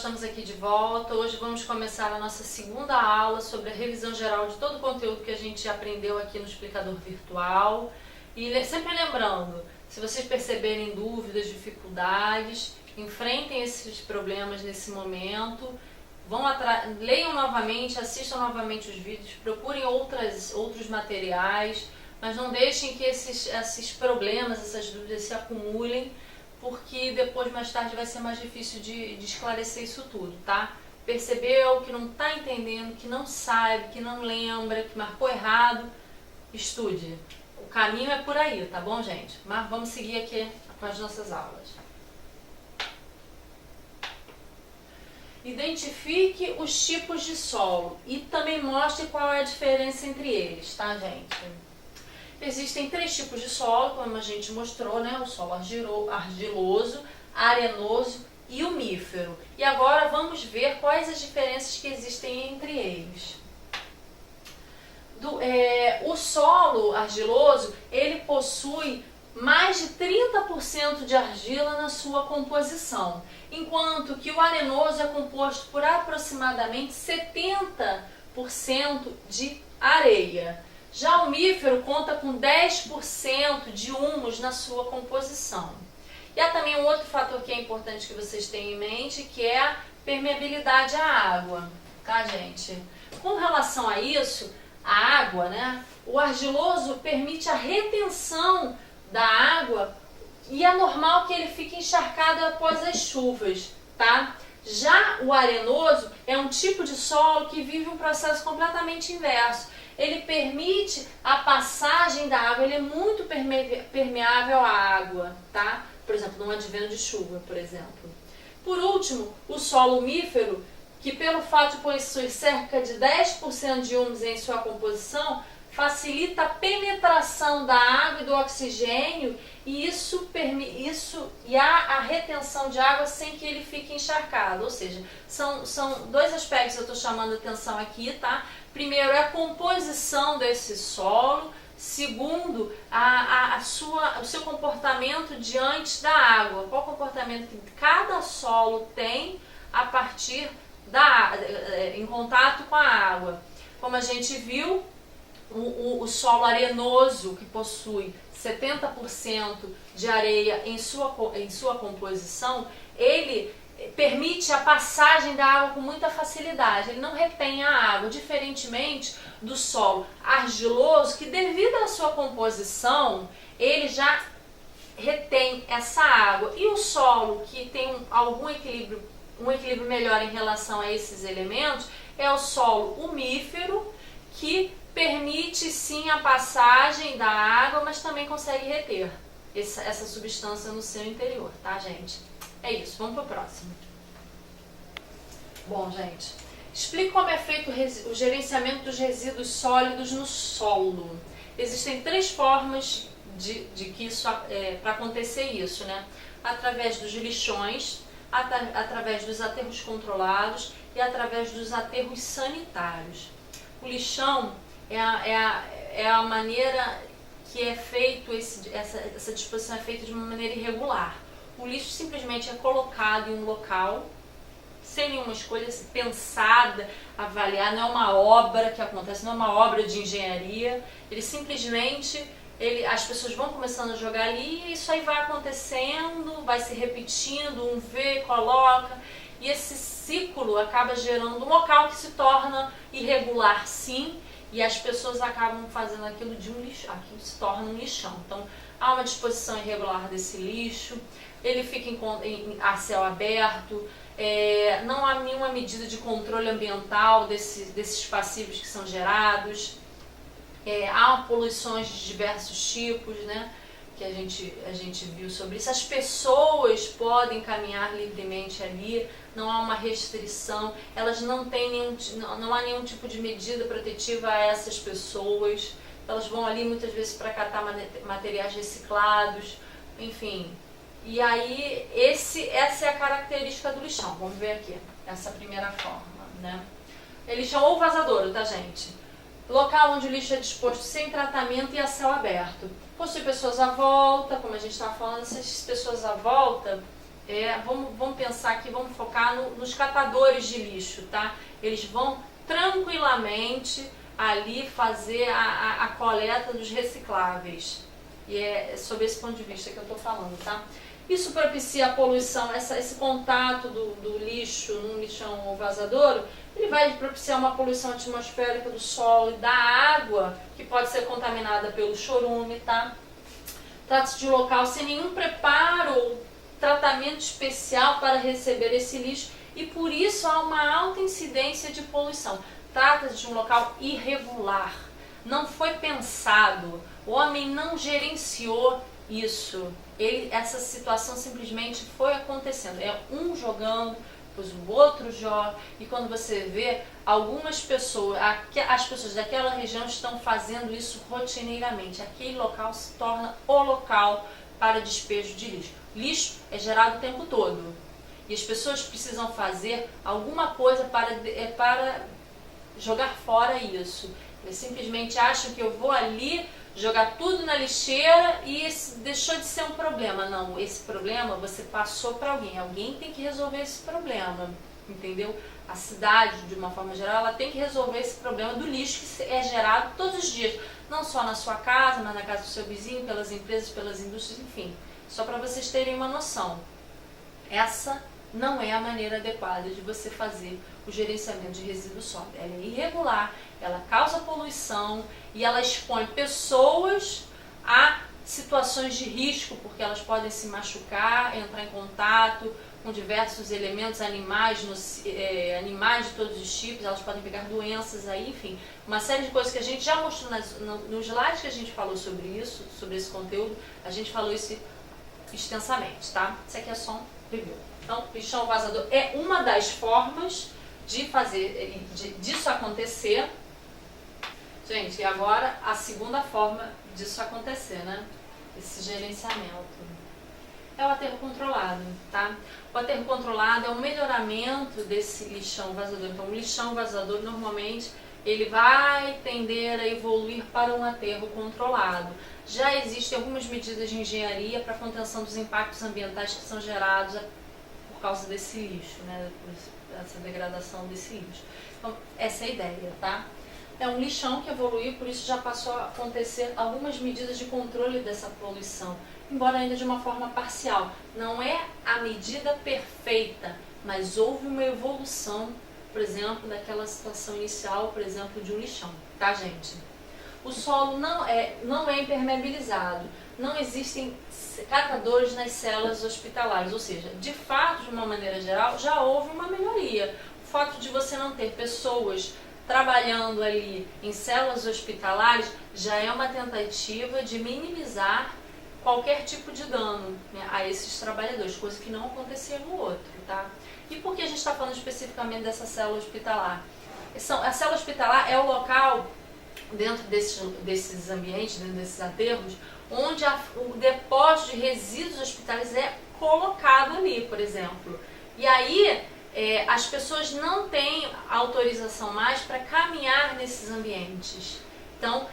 estamos aqui de volta. Hoje vamos começar a nossa segunda aula sobre a revisão geral de todo o conteúdo que a gente aprendeu aqui no explicador virtual. E sempre lembrando, se vocês perceberem dúvidas, dificuldades, enfrentem esses problemas nesse momento, leiam novamente, assistam novamente os vídeos, procurem outros materiais, mas não deixem que esses problemas, essas dúvidas se acumulem, porque depois, mais tarde, vai ser mais difícil de esclarecer isso tudo, tá? Percebeu que não está entendendo, que não sabe, que não lembra, que marcou errado, estude. O caminho é por aí, tá bom, gente? Mas vamos seguir aqui com as nossas aulas. Identifique os tipos de solo e também mostre qual é a diferença entre eles, tá, gente? Existem 3 tipos de solo, como a gente mostrou, né? O solo argiloso, arenoso e umífero. E agora vamos ver quais as diferenças que existem entre eles. O solo argiloso, ele possui mais de 30% de argila na sua composição, enquanto que o arenoso é composto por aproximadamente 70% de areia. Já o umífero conta com 10% de humus na sua composição. E há também um outro fator que é importante que vocês tenham em mente, que é a permeabilidade à água, tá, gente? Com relação a isso, a água, né? O argiloso permite a retenção da água e é normal que ele fique encharcado após as chuvas, tá? Já o arenoso é um tipo de solo que vive um processo completamente inverso. Ele permite a passagem da água, ele é muito permeável à água, tá? Por exemplo, num advento de chuva, por exemplo. Por último, o solo umífero, que pelo fato de possuir cerca de 10% de humus em sua composição, facilita a penetração da água e do oxigênio e a retenção de água sem que ele fique encharcado. Ou seja, são 2 aspectos que eu estou chamando a atenção aqui, tá? Primeiro é a composição desse solo, segundo o seu comportamento diante da água. Qual o comportamento que cada solo tem a partir em contato com a água. Como a gente viu, o solo arenoso, que possui 70% de areia em sua composição, ele permite a passagem da água com muita facilidade, ele não retém a água, diferentemente do solo argiloso, que devido à sua composição, ele já retém essa água. E o solo que tem um equilíbrio melhor em relação a esses elementos é o solo umífero, que permite sim a passagem da água, mas também consegue reter essa substância no seu interior, tá, gente? É isso, vamos para o próximo. Bom, gente, explico como é feito o gerenciamento dos resíduos sólidos no solo. Existem 3 formas para acontecer isso, né? Através dos lixões, através dos aterros controlados e através dos aterros sanitários. O lixão é a maneira que é feito, essa disposição é feita de uma maneira irregular. O lixo simplesmente é colocado em um local, sem nenhuma escolha pensada, avaliada, não é uma obra que acontece, não é uma obra de engenharia. Ele simplesmente, as pessoas vão começando a jogar ali e isso aí vai acontecendo, vai se repetindo, um vê, coloca, e esse ciclo acaba gerando um local que se torna irregular, sim, e as pessoas acabam fazendo aquilo de um lixo, aquilo se torna um lixão. Então, há uma disposição irregular desse lixo, ele fica a céu aberto, não há nenhuma medida de controle ambiental desses passivos que são gerados, há poluições de diversos tipos, né, que a gente viu sobre isso. As pessoas podem caminhar livremente ali, não há uma restrição, elas não há nenhum tipo de medida protetiva a essas pessoas, elas vão ali muitas vezes para catar materiais reciclados, enfim. E aí, essa é a característica do lixão. Vamos ver aqui, essa primeira forma, né? É lixão ou vazadouro, tá, gente? Local onde o lixo é disposto sem tratamento e a céu aberto. Possui pessoas à volta, como a gente estava falando, essas pessoas à volta, vamos pensar aqui, vamos focar nos catadores de lixo, tá? Eles vão tranquilamente ali fazer a coleta dos recicláveis. E é sob esse ponto de vista que eu estou falando, tá? Isso propicia a poluição, esse contato do lixo num lixão vazador, ele vai propiciar uma poluição atmosférica do solo e da água, que pode ser contaminada pelo chorume, tá? Trata-se de um local sem nenhum preparo ou tratamento especial para receber esse lixo e por isso há uma alta incidência de poluição. Trata-se de um local irregular, não foi pensado, o homem não gerenciou isso. Essa situação simplesmente foi acontecendo, é um jogando, depois o outro joga, e quando você vê, algumas pessoas, as pessoas daquela região estão fazendo isso rotineiramente. Aquele local se torna o local para despejo de lixo. Lixo é gerado o tempo todo e as pessoas precisam fazer alguma coisa para jogar fora isso. Eles simplesmente acham que eu vou ali jogar tudo na lixeira e isso deixou de ser um problema. Não, esse problema você passou para alguém. Alguém tem que resolver esse problema, entendeu? A cidade, de uma forma geral, ela tem que resolver esse problema do lixo que é gerado todos os dias. Não só na sua casa, mas na casa do seu vizinho, pelas empresas, pelas indústrias, enfim. Só para vocês terem uma noção. Essa não é a maneira adequada de você fazer o gerenciamento de resíduos sólidos. Ela é irregular, ela causa poluição e ela expõe pessoas a situações de risco, porque elas podem se machucar, entrar em contato com diversos elementos, animais de todos os tipos, elas podem pegar doenças aí, enfim, uma série de coisas que a gente já mostrou nos slides que a gente falou sobre isso, sobre esse conteúdo, a gente falou isso extensamente, tá? Isso aqui é só um review. Então, lixão vazador é uma das formas de fazer disso acontecer. Gente, e agora a segunda forma disso acontecer, né? Esse gerenciamento. É o aterro controlado, tá? O aterro controlado é um melhoramento desse lixão vazador. Então, o lixão vazador, normalmente, ele vai tender a evoluir para um aterro controlado. Já existem algumas medidas de engenharia para a contenção dos impactos ambientais que são gerados por causa desse lixo, né? Essa degradação desse lixo. Então, essa é a ideia, tá? É um lixão que evoluiu, por isso já passou a acontecer algumas medidas de controle dessa poluição, embora ainda de uma forma parcial. Não é a medida perfeita, mas houve uma evolução, por exemplo, daquela situação inicial, por exemplo, de um lixão, tá, gente? O solo não é impermeabilizado, não existem catadores nas celas hospitalares, ou seja, de fato, de uma maneira geral, já houve uma melhoria. O fato de você não ter pessoas trabalhando ali em células hospitalares já é uma tentativa de minimizar qualquer tipo de dano, né, a esses trabalhadores, coisa que não acontecia no outro, tá? E por que a gente está falando especificamente dessa célula hospitalar? A célula hospitalar é o local, dentro desses ambientes, dentro desses aterros, onde o depósito de resíduos hospitalares é colocado ali, por exemplo. E aí, as pessoas não têm autorização mais para caminhar nesses ambientes. Então,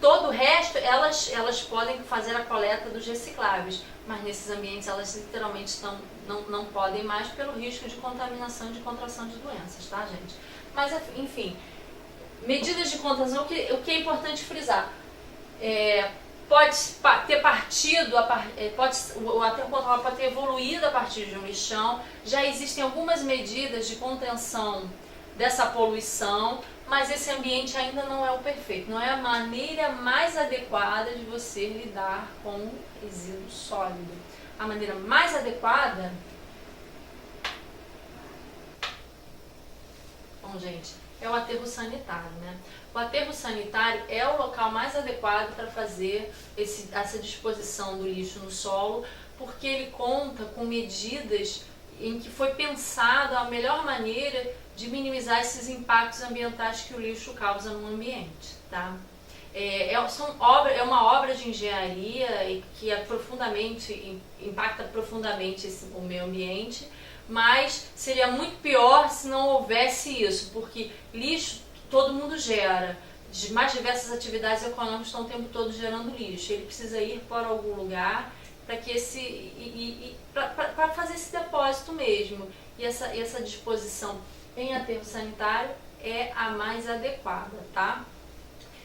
todo o resto, elas podem fazer a coleta dos recicláveis, mas nesses ambientes elas literalmente não podem mais pelo risco de contaminação e de contração de doenças, tá, gente? Mas, enfim, medidas de contenção, o que é importante frisar, pode ter partido, o aterro controlado pode ter evoluído a partir de um lixão, já existem algumas medidas de contenção dessa poluição, mas esse ambiente ainda não é o perfeito, não é a maneira mais adequada de você lidar com resíduo sólido. A maneira mais adequada, bom, gente, é o aterro sanitário, né? O aterro sanitário é o local mais adequado para fazer essa disposição do lixo no solo, porque ele conta com medidas em que foi pensado a melhor maneira de minimizar esses impactos ambientais que o lixo causa no ambiente, tá? É uma obra de engenharia que impacta profundamente o meio ambiente, mas seria muito pior se não houvesse isso, porque lixo todo mundo gera. Mais diversas atividades econômicas estão o tempo todo gerando lixo. Ele precisa ir para algum lugar para que para fazer esse depósito mesmo. E essa disposição em aterro sanitário é a mais adequada, tá?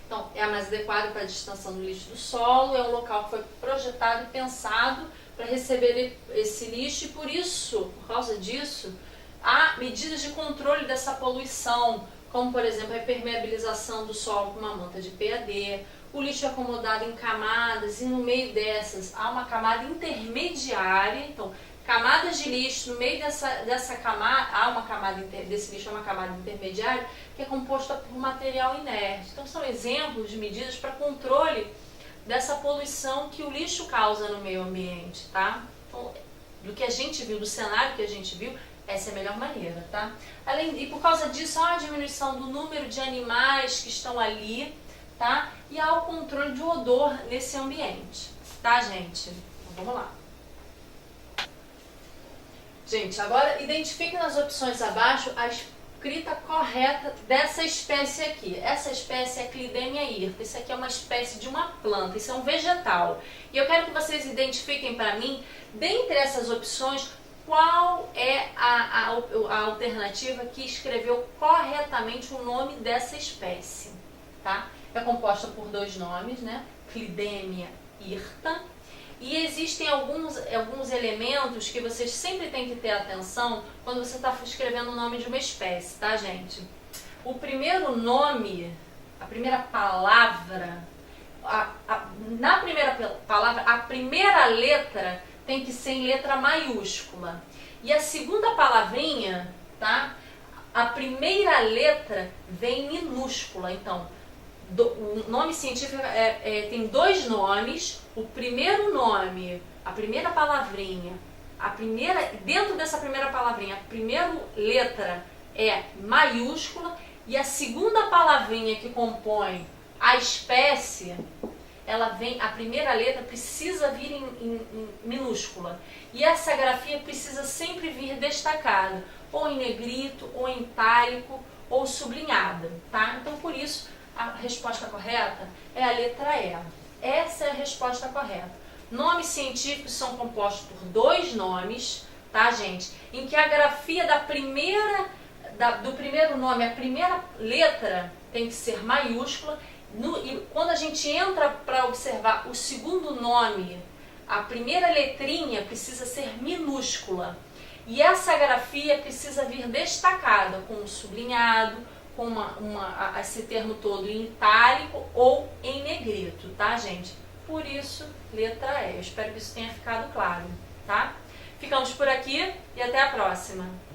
Então, é a mais adequada para a destinação do lixo do solo, é um local que foi projetado e pensado para receber esse lixo e por causa disso, há medidas de controle dessa poluição, como por exemplo a impermeabilização do solo com uma manta de PAD, o lixo é acomodado em camadas e no meio dessas há uma camada intermediária, então camadas de lixo, no meio dessa camada, há uma camada desse lixo, é uma camada intermediária que é composta por material inerte. Então são exemplos de medidas para controle dessa poluição que o lixo causa no meio ambiente, tá? Então, do que a gente viu, do cenário que a gente viu, essa é a melhor maneira, tá? E por causa disso, há a diminuição do número de animais que estão ali, tá? E há o controle de odor nesse ambiente, tá, gente? Então, vamos lá. Gente, agora identifique nas opções abaixo a escrita correta dessa espécie aqui. Essa espécie é Clidemia hirta. Isso aqui é uma espécie de uma planta, isso é um vegetal. E eu quero que vocês identifiquem para mim, dentre essas opções, qual é a alternativa que escreveu corretamente o nome dessa espécie, tá? É composta por dois nomes, né? Clidemia hirta. E existem alguns elementos que vocês sempre têm que ter atenção quando você está escrevendo o nome de uma espécie, tá, gente? O primeiro nome, a primeira palavra, na primeira palavra, a primeira letra tem que ser em letra maiúscula. E a segunda palavrinha, tá? A primeira letra vem minúscula. Então, o nome científico tem dois nomes. O primeiro nome, a primeira palavrinha, dentro dessa primeira palavrinha, a primeira letra é maiúscula e a segunda palavrinha que compõe a espécie, a primeira letra precisa vir em minúscula. E essa grafia precisa sempre vir destacada, ou em negrito, ou em itálico, ou sublinhada, tá? Então, por isso, a resposta correta é a letra E. Essa é a resposta correta. Nomes científicos são compostos por dois nomes, tá, gente? Em que a grafia do primeiro nome, a primeira letra tem que ser maiúscula. E quando a gente entra para observar o segundo nome, a primeira letrinha precisa ser minúscula. E essa grafia precisa vir destacada, com um sublinhado, com esse termo todo em itálico ou em negrito, tá, gente? Por isso, letra E. Eu espero que isso tenha ficado claro, tá? Ficamos por aqui e até a próxima.